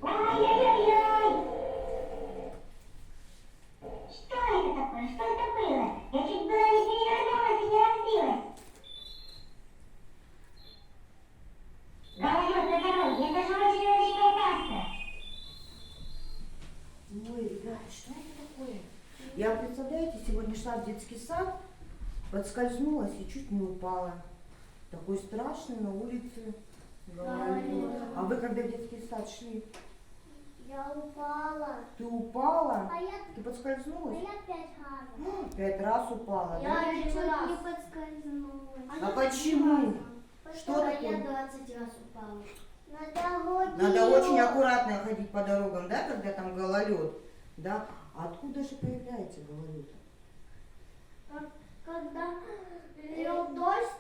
Ой-ой-ой-ой! Что это такое? Что это было? Я чуть было не перевернулась и не разбилась. Говорю, на дороге, это же очень-очень опасно. Ой, ребят, что это такое? Я, представляете, сегодня шла в детский сад, подскользнулась и чуть не упала. Такой страшный на улице гололед. А вы когда в детский сад шли? Я упала. Ты упала? А я, Ты подскользнулась? я 5 раз. 5 раз упала, да? Я чуть не подскользнулась. А почему? Что Я такое? 20 раз упала. На дороге. Надо очень аккуратно ходить по дорогам, да, когда там гололед, да? А откуда же появляется гололед? Когда льет дождь,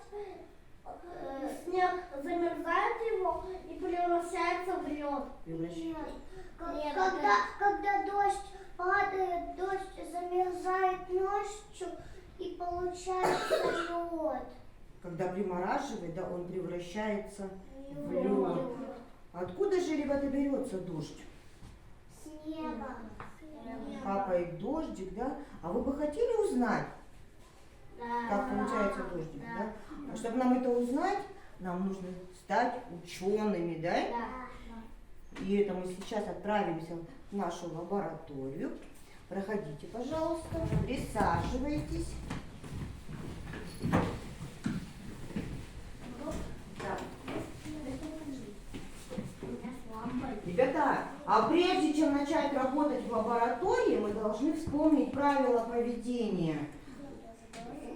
снег замерзает его и превращается в лед. Когда дождь падает, дождь замерзает ночью и получается лед. Когда примораживает, да, он превращается в лед. Откуда же, ребята, берется дождь? С неба. Капает дождик, да? А вы бы хотели узнать, как получается дождик, да? А чтобы нам это узнать, нам нужно стать учеными, да? И это мы сейчас отправимся в нашу лабораторию. Проходите, пожалуйста, присаживайтесь. Так. Ребята, а прежде чем начать работать в лаборатории, мы должны вспомнить правила поведения.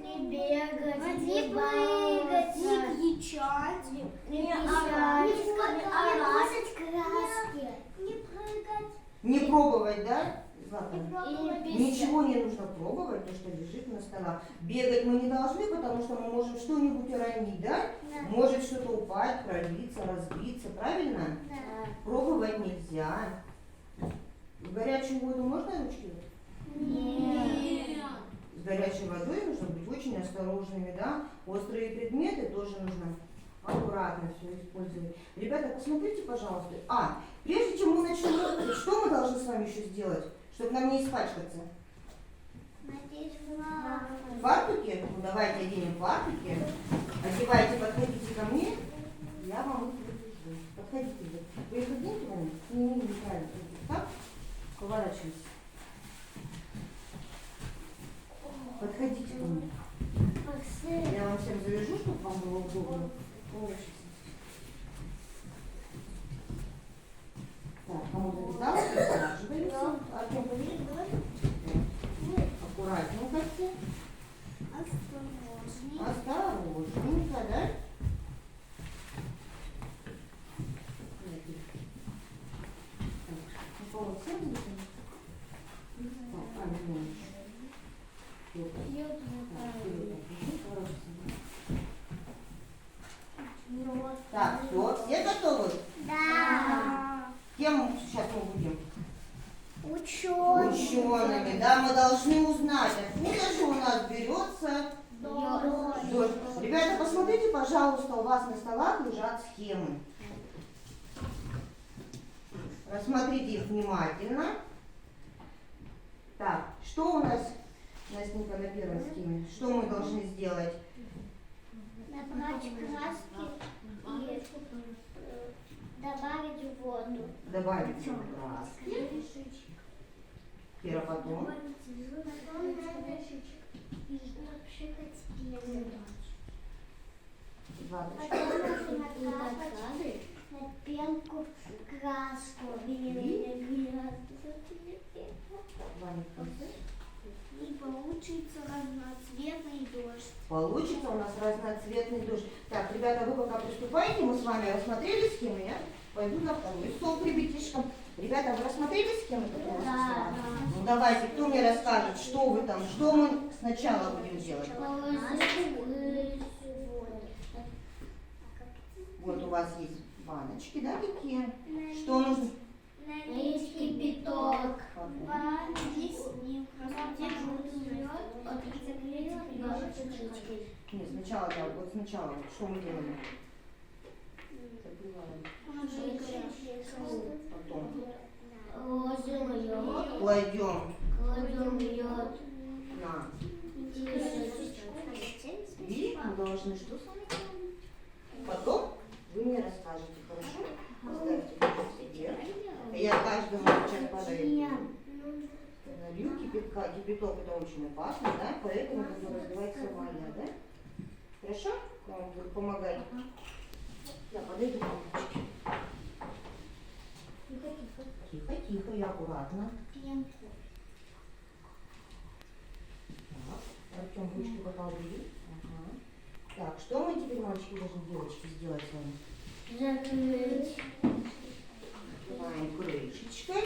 Не бегать, не прыгать, не кричать, не орать, не красить краски, не прыгать. Не пробовать, да, Злата? пробовать. Ничего не нужно пробовать, то, что лежит на столах. Бегать мы не должны, потому что мы можем что-нибудь уронить, да? Может что-то упасть, пролиться, разбиться, правильно? Да. Пробовать нельзя. В горячую воду можно ручки? Нет. С горячей водой нужно быть очень осторожными, да? Острые предметы тоже нужно аккуратно все использовать. Ребята, посмотрите, пожалуйста. Прежде чем мы начнем работать, что мы должны с вами еще сделать, чтобы нам не испачкаться? Надеть Фартуки? Ну, давайте оденем фартуки. Одевайте, подходите ко мне. Я вам их привяжу. Подходите. Вы их оденете, Ваня? Неправильно. Так? Поворачивайтесь. Подходите ко мне. Я вам всем завяжу, чтобы вам было удобно. Так, кому завязалось, присаживаемся. Артем, поверь, давай. Аккуратненько все. Осторожненько, да? Так, все готовы? Да. Кем сейчас мы будем? Ученый. Учеными, да, мы должны узнать, откуда же у нас берется дождь. Ребята, посмотрите, пожалуйста, у вас на столах лежат схемы. Рассмотрите их внимательно. Так, что у нас, Настенька, на первой схеме? Что мы должны сделать? Набрать краски и добавить воду. Добавить краски. Кира, потом. Потом надо напшикать пену. Ваточка. Потом нужно накапать на пенку краску. Ванечка. И получится разноцветный дождь. Получится у нас разноцветный дождь. Так, ребята, вы пока приступаете, мы с вами рассмотрели схемы, я пойду на второй стол к ребятишкам. Ребята, вы рассмотрели схемы, которые у вас на столах? Ну давайте, кто мне расскажет, что вы там, что мы сначала будем делать? Вот у вас есть баночки, да, такие? Что нужно? Налить кипяток. Нет, сначала, да, вот сначала, что мы делаем? потом? Ложим лед. Кладем Кладем лед. на. И мы должны что с вами делать? Потом вы мне расскажете, хорошо? Ставьте себе. Я каждому сейчас подаю. Налью кипятка. Кипяток это очень опасно, да? Поэтому буду разливать сама я, да? Хорошо? Я вам буду помогать. Я подойду к лампочке. Тихо, тихо и аккуратно. Пенку. Так, Артем, ручки поползли. Ага. Так, что мы теперь, мальчики, должны, девочки, сделать с вами? Закрыть. Открываем крышечкой.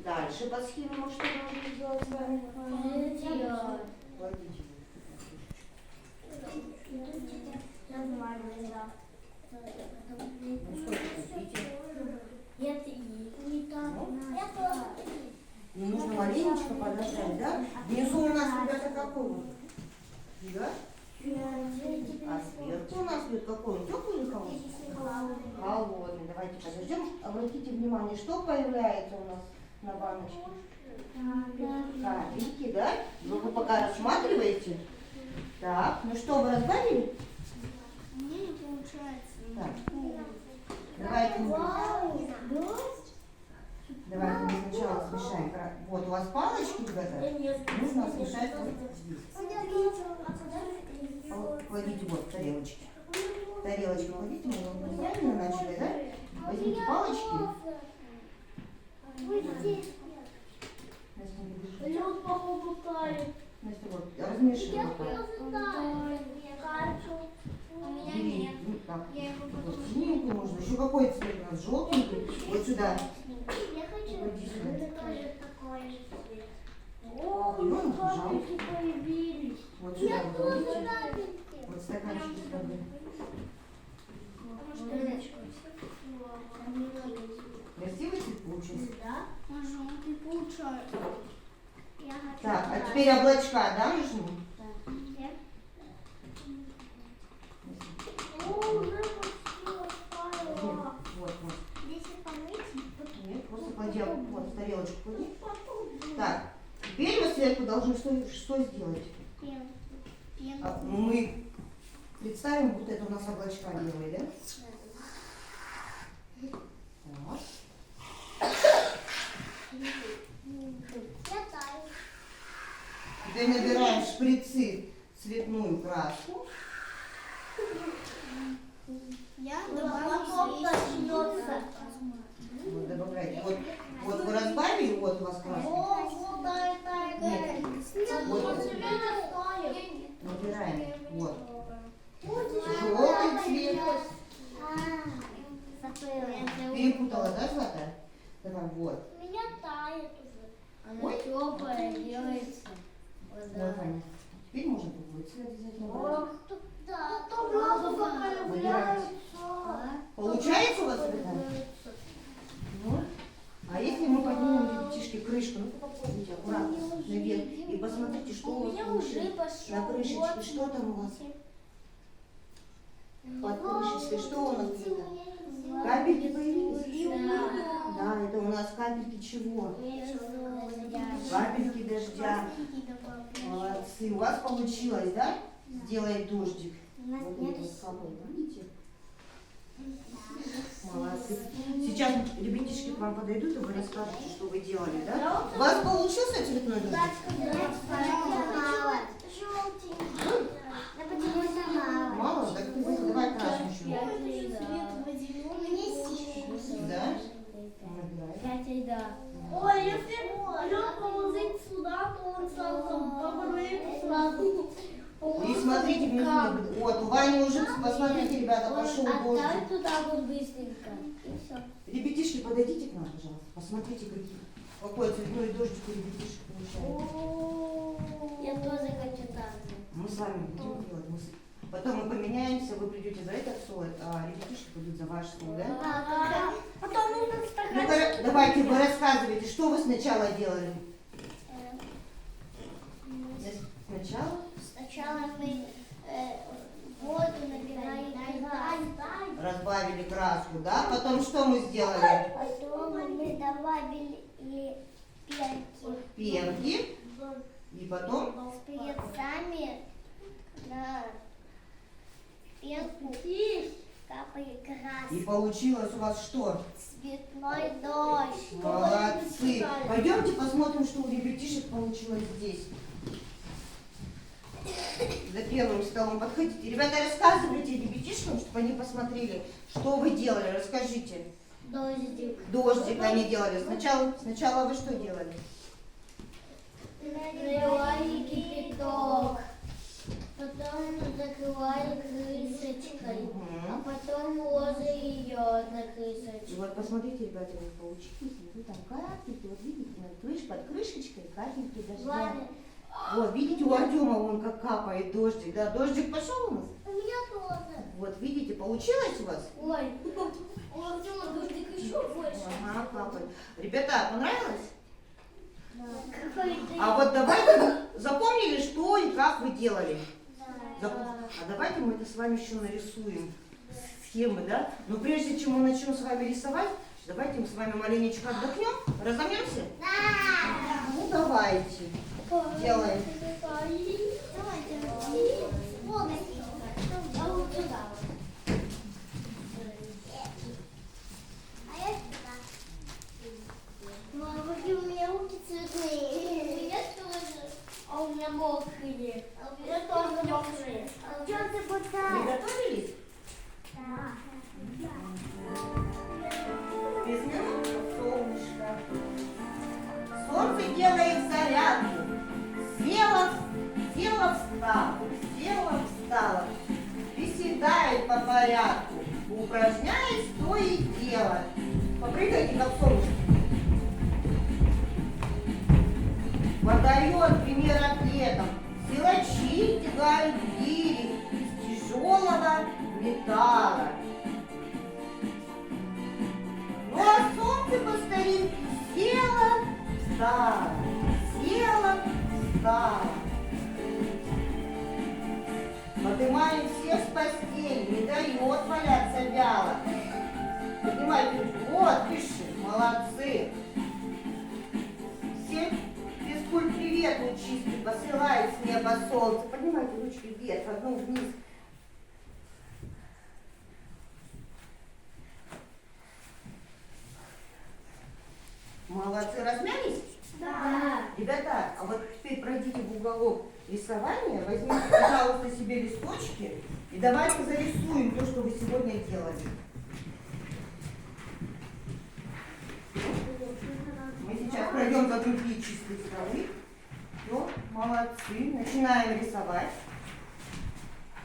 Дальше по схеме мы что должны сделать с вами? Положить лед. Кладите. Ну, сколько хотите. Это не так надо. Ну, нужно маленечко подождать, да? Внизу у нас, ребята, какой он? Да? А сверху у нас идет какой он? Теплый или холодный? Холодный. Давайте подождем. Обратите внимание, что появляется у нас на баночке? Капельки, да? Вы пока рассматриваете. Так, ну что, вы разбавили? Мне не получается. Так. Давайте мы сначала смешаем. Вот у вас палочки, ребята, нужно смешать вот здесь. Кладите вот в тарелочки. Тарелочки кладите, мы правильно начали, да? Возьмите палочки. Настя, Лед, походу, тает. Настя, вот, размешивай. У меня нет. Ну, так, Я его вот потом... синенький можно. Еще какой цвет у нас? Желтенький. Вот сюда. Я хочу Иди сюда. тоже такой же цвет. О, ну, капельки появились. Вот сюда вы кладите. Вот стаканчики с водой. Красивый цвет получился? Да? Желтый получается. Я хочу... Так, а теперь облачка, да, нужны? Уже Вот, вот. Здесь помыть? Нет, просто клади вот в тарелочку клади. Так, теперь мы сверху должны что сделать? Пенку. Мы представим, вот это у нас облачка белые, да? Так. Теперь набираем в шприцы цветную краску. Я добавлю Вот добавляйте. Вот вы разбавили, вот у вас краска. Нет. Вот. Набираем. Вот. Желтый цвет. Перепутала, да, Злата? Давай, вот. У меня тает уже. Ой. Теплая делается. Давай. Теперь можно другой цвет обязательно брать. Да, то много Выбирайте. Получается у вас цвета? Вот. А если мы поднимем, ребятишки, крышку, ну попробуйте аккуратно наверх и посмотрите, что у вас получилось на крышечке, что там у вас под крышечкой, что у нас это? Капельки появились? Да, это у нас капельки чего? Капельки дождя. Молодцы. У вас получилось, да? Сделать дождик. Вот это вот капает, видите? Молодцы. Сейчас ребятишки к вам подойдут, и вы расскажете, что вы делали, да? У вас получился цветной дождик? Мало? Так давай красный еще. Да? Набирай. Ой, если лед положить сюда, то он сразу попадает сразу. И смотрите внизу. Вот, у Вани уже, посмотрите, ребята, пошел дождик. туда вот быстренько. И все. Ребятишки, подойдите к нам, пожалуйста. Посмотрите, какой цветной дождик у ребятишек получается. Я тоже хочу так же. Мы с вами будем делать. Потом мы поменяемся, вы придете за этот слой, а ребятишки пойдут за ваш слой, да? Потом нужно Ну, стаканчик. давайте, вы рассказывайте, что вы сначала делали? Сначала Сначала мы воду набираем. раздавали добавили краску, да? Потом что мы сделали? Потом мы добавили пенки. Пенки. И потом? С перцами на пенку капали краски. И получилось у вас что? Цветной дождь. Молодцы. Пойдемте посмотрим, что у ребятишек получилось здесь. За первым столом подходите. Ребята, рассказывайте ребятишкам, чтобы они посмотрели, что вы делали. Расскажите. Дождик. Дождик они делали. Сначала вы что делали? Наливали кипяток. Потом закрывали крышечкой. А потом ложили ее на И крышечку. вот посмотрите, ребята, у них получилось. Внизу там капельки, вот видите, под крышечкой капельки дождя. Ваня, Вот, видите, у Артема вон как капает дождик, да? Дождик пошел у нас? у меня тоже. Вот, видите, получилось у вас? Ой, у Артема дождик еще больше. Ага, капает. Ребята, понравилось? Какой-то... А вот давайте запомнили, что и как вы делали. А давайте мы это с вами еще нарисуем. Схемы, да? Но прежде чем мы начнем с вами рисовать, давайте мы с вами маленечко отдохнем. Разомнемся? Да. Ну, давайте. Делаем. Мама, у меня руки цветные. У меня тоже. А у меня мокрые. А у меня тоже мокрые. А что ты пытаешься? Приготовились? Да. Без минут солнышко. Солнце делает зарядку. Села, встала. Приседает по порядку. Упражняясь, то и дело. Попрыгайте, как солнышко. Подает пример атлетам. Силачи тягают гири из тяжелого металла. Ну а солнце по старинке села, встала. Поднимает всех с постели, не дает валяться вяло. Поднимайте ручку. Вот, пиши, молодцы. Всем физкульт привет лучистый посылает с неба солнце. Поднимайте ручки вверх, одну вниз. Молодцы, размялись? Да. Ребята, а вот теперь пройдите в уголок рисования, возьмите, пожалуйста, себе листочки и давайте зарисуем то, что вы сегодня делали. Мы сейчас пройдем по другие чистые столы. Ну, молодцы. Начинаем рисовать.